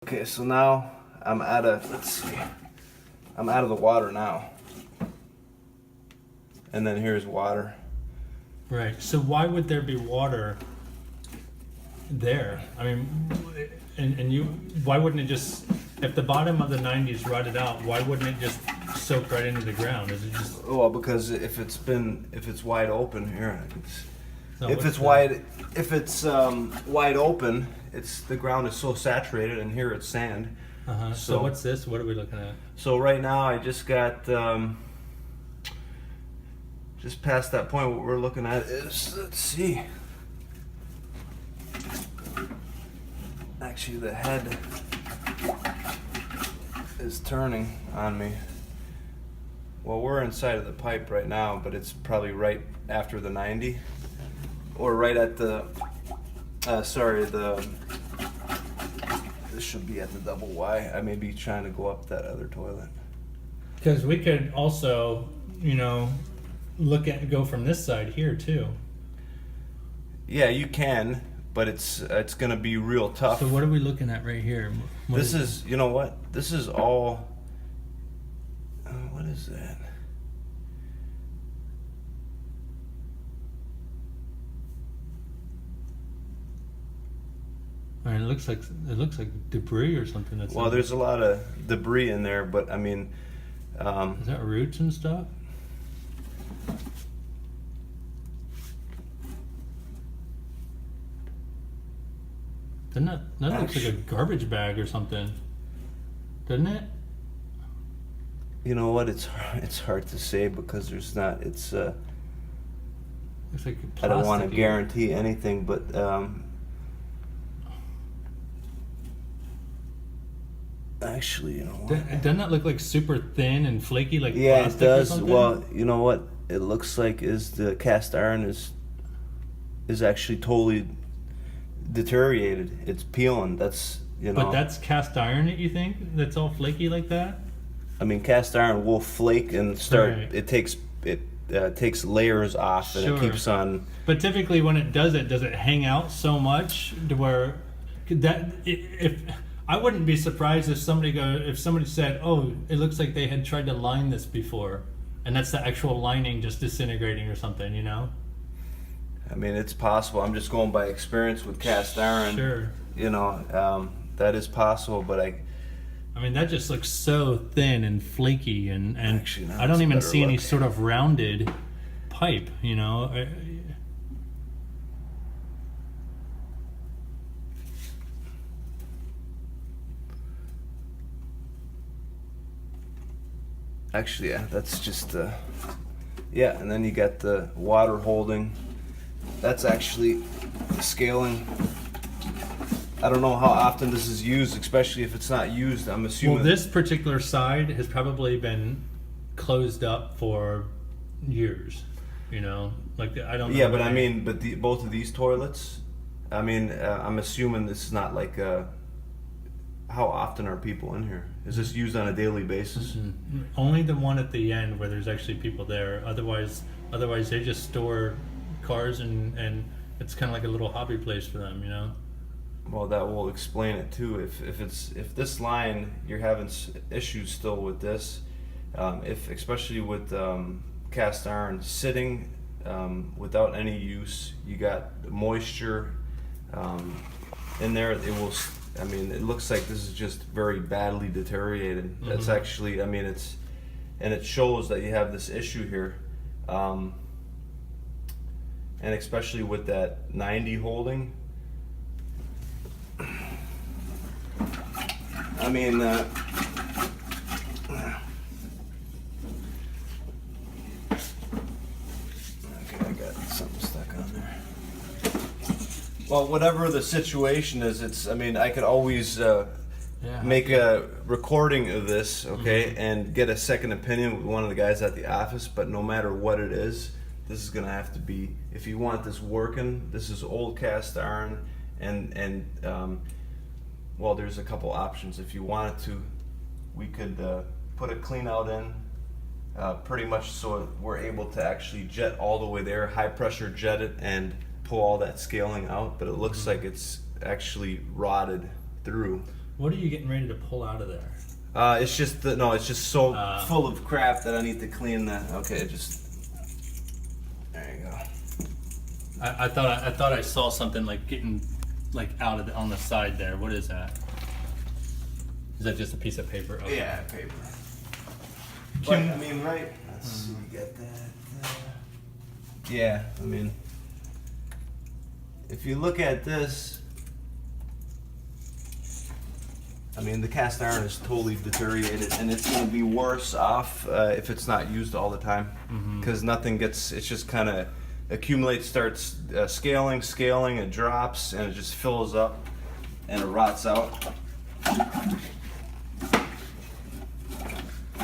Okay, so now I'm out of, let's see, I'm out of the water now. And then here's water. Right. So why would there be water there? I mean, why wouldn't it just, if the bottom of the 90s rotted out, why wouldn't it just soak right into the ground? Is it just? Well, because if it's wide open here, No, if it's wide open, the ground is so saturated, and here it's sand. So what's this? What are we looking at? So right now I just got just past that point. What we're looking at is, let's see. Actually, the head is turning on me. Well, we're inside of the pipe right now, but it's probably right after the 90, or right at the. This should be at the double Y. I may be trying to go up that other toilet. Because we could also, go from this side here too. Yeah, you can, but it's gonna be real tough. So what are we looking at right here? This is, you know what? This is all. What is that? I mean, it looks like debris or something. Well, there's a lot of debris in there, but I mean, is that roots and stuff? Doesn't that looks like a garbage bag or something, doesn't it? You know what? It's hard to say because there's not. It's. Looks like I don't want to plasticky. guarantee anything, but. Actually, you know what? Doesn't that look like super thin and flaky, like Yeah, plastic it or does. something? Well, you know what? It looks like is the cast iron is actually totally deteriorated. It's peeling. That's But that's cast iron that you think? That's all flaky like that? I mean, cast iron will flake and start. Right. It takes layers off, and Sure. it keeps on. But typically, when it does it hang out so much to where if I wouldn't be surprised if somebody said, "Oh, it looks like they had tried to line this before," and that's the actual lining just disintegrating or something, I mean, it's possible. I'm just going by experience with cast iron. Sure. That is possible, but I mean, that just looks so thin and flaky, and Actually, no, I don't it's even better see any look. sort of rounded pipe, Actually, yeah, that's just yeah, and then you got the water holding. That's actually scaling. I don't know how often this is used, especially if it's not used. I'm assuming. Well, this particular side has probably been closed up for years, like I don't know. Yeah, but I mean, both of these toilets. I mean, I'm assuming this is not like. How often are people in here? Is this used on a daily basis? Only the one at the end where there's actually people there. Otherwise they just store cars and it's kind of like a little hobby place for them, Well, that will explain it too. If this line you're having issues still with this, especially with cast iron sitting without any use, you got moisture in there. It will. I mean, it looks like this is just very badly deteriorated. That's actually. I mean, it shows that you have this issue here, and especially with that 90 holding. I mean, okay, I got something stuck on there. Well, whatever the situation is, I mean, I could always make a recording of this, okay, and get a second opinion with one of the guys at the office, but no matter what it is, this is going to have to be, if you want this working, this is old cast iron, and well, there's a couple options. If you wanted to, we could put a clean out in, pretty much so we're able to actually jet all the way there, high pressure jet it, and pull all that scaling out, but it looks like it's actually rotted through. What are you getting ready to pull out of there? It's just it's just so full of crap that I need to clean that. Okay, there you go. I thought I saw something like getting like out of on the side there. What is that? Is that just a piece of paper? Okay. Yeah, paper. But, I mean, right? Let's see, we got that. Yeah, I mean, if you look at this, I mean, the cast iron is totally deteriorated, and it's going to be worse off if it's not used all the time, because nothing gets. It's just kind of accumulates, starts scaling, it drops, and it just fills up, and it rots out.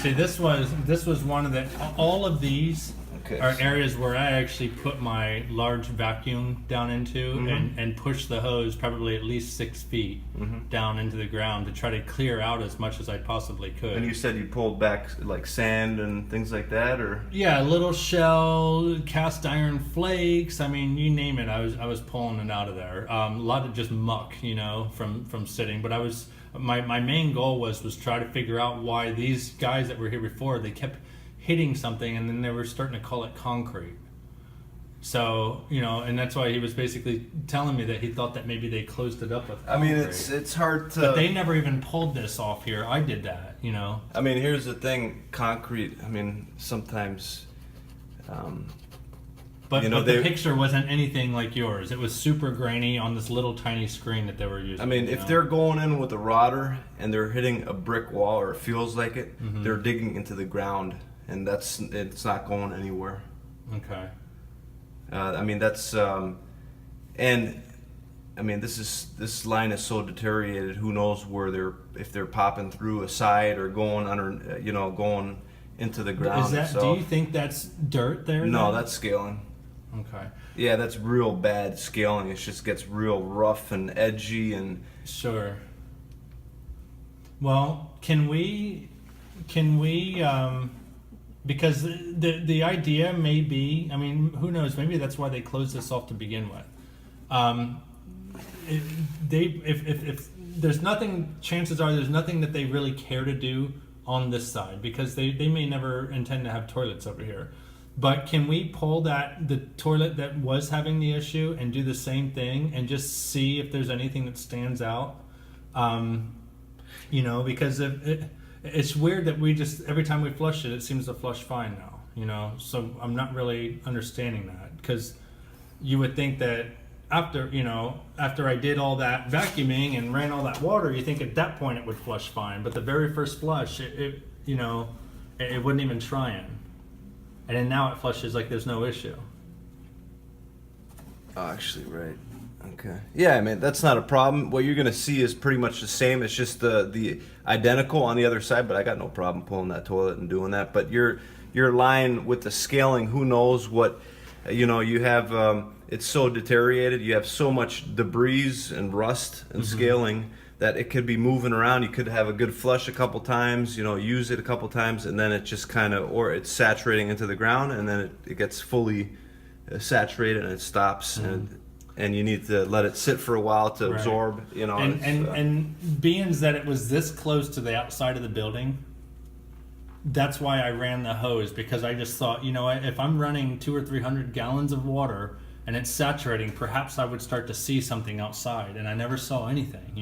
See, this was one of the all of these are areas where I actually put my large vacuum down into and push the hose probably at least 6 feet down into the ground to try to clear out as much as I possibly could. And you said you pulled back like sand and things like that, or? Yeah, little shell, cast iron flakes. I mean, you name it. I was pulling it out of there. A lot of just muck, from sitting. But my main goal was try to figure out why these guys that were here before, they kept hitting something and then they were starting to call it concrete. So, and that's why he was basically telling me that he thought that maybe they closed it up with concrete. I mean, it's hard to... But they never even pulled this off here. I did that, I mean, here's the thing, concrete, I mean, sometimes... But the picture wasn't anything like yours. It was super grainy on this little tiny screen that they were using. I mean, if they're going in with a rodder and they're hitting a brick wall, or it feels like it, they're digging into the ground, and it's not going anywhere. Okay. I mean, that's and I mean, this line is so deteriorated. Who knows if they're popping through a side or going under, going into the ground. Do you think that's dirt there? No, then? That's scaling. Okay. Yeah, that's real bad scaling. It just gets real rough and edgy and. Sure. Well, can we because the idea may be, I mean, who knows? Maybe that's why they closed this off to begin with. If there's nothing, chances are there's nothing that they really care to do on this side, because they may never intend to have toilets over here. But can we pull the toilet that was having the issue and do the same thing and just see if there's anything that stands out? Because it's weird that we just, every time we flush it seems to flush fine now, so I'm not really understanding that, because you would think that after I did all that vacuuming and ran all that water, you think at that point it would flush fine, but the very first flush, it wouldn't even try it. And then now it flushes like there's no issue. Oh, actually, right. Okay. Yeah, I mean, that's not a problem. What you're going to see is pretty much the same. It's just the identical on the other side, but I got no problem pulling that toilet and doing that. But your line with the scaling, who knows what, you have, it's so deteriorated. You have so much debris and rust and scaling that it could be moving around. You could have a good flush a couple times, use it a couple times, and then it just or it's saturating into the ground, and then it gets fully saturated and it stops. And you need to let it sit for a while to absorb, And being that it was this close to the outside of the building, that's why I ran the hose, because I just thought, if I'm running 200 or 300 gallons of water and it's saturating, perhaps I would start to see something outside, and I never saw anything,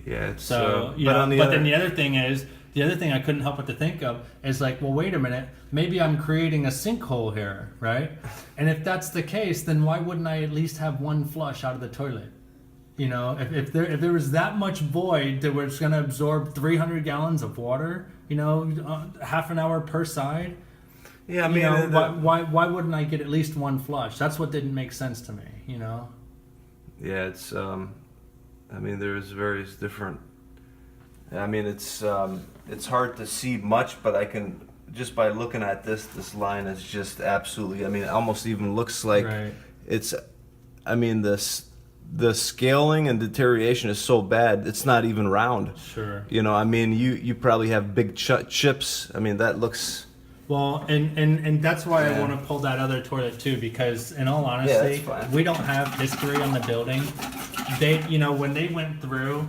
Yeah. It's, so, then the other thing I couldn't help but to think of is like, well, wait a minute, maybe I'm creating a sinkhole here, right? And if that's the case, then why wouldn't I at least have one flush out of the toilet? If there was that much void that was going to absorb 300 gallons of water, half an hour per side. Yeah, I mean, why wouldn't I get at least one flush? That's what didn't make sense to me, Yeah, it's I mean, there's various different. I mean, it's hard to see much, but I can just by looking at this line is just absolutely. I mean, it almost even looks like it's. I mean, the scaling and deterioration is so bad, it's not even round. Sure. I mean, you probably have big chips. I mean, that looks. Well, and that's why I want to pull that other toilet too, because in all honesty, we don't have history on the building. They, when they went through,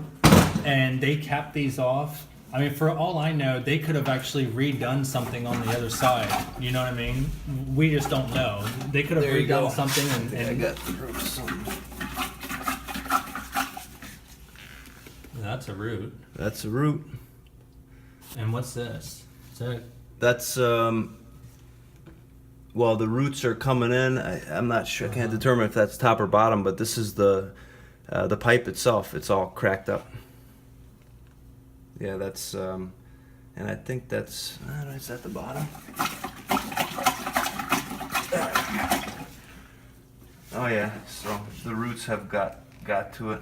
and they capped these off. I mean, for all I know, they could have actually redone something on the other side. You know what I mean? We just don't know. They could have There you go. redone something I and got through something. that's a root. That's a root. And what's this? Is that That's well, the roots are coming in. I'm not sure. I can't determine if that's top or bottom, but this is the pipe itself. It's all cracked up. Yeah, that's and I think that's is that the bottom? Oh yeah. So the roots have got to it,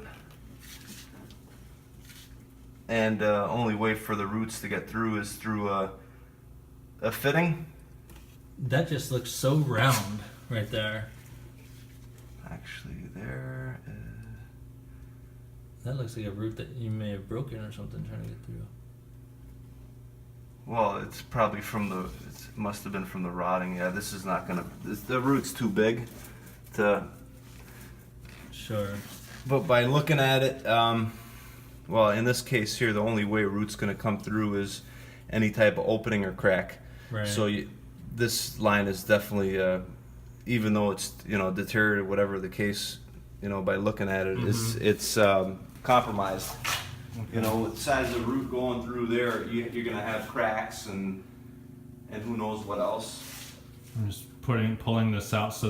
and only way for the roots to get through is through a fitting. that just looks so round right there. Actually, there is. That looks like a root that you may have broken or something trying to get through. Well, it's probably from the. It must have been from the rotting. Yeah, this is not gonna. The root's too big to. Sure. But by looking at it, well, in this case here, the only way a root's gonna come through is any type of opening or crack. Right. So this line is definitely, even though it's deteriorated, whatever the case, by looking at it, it's compromised. Okay. With the size of the root going through there, you're gonna have cracks and who knows what else. I'm just pulling this out so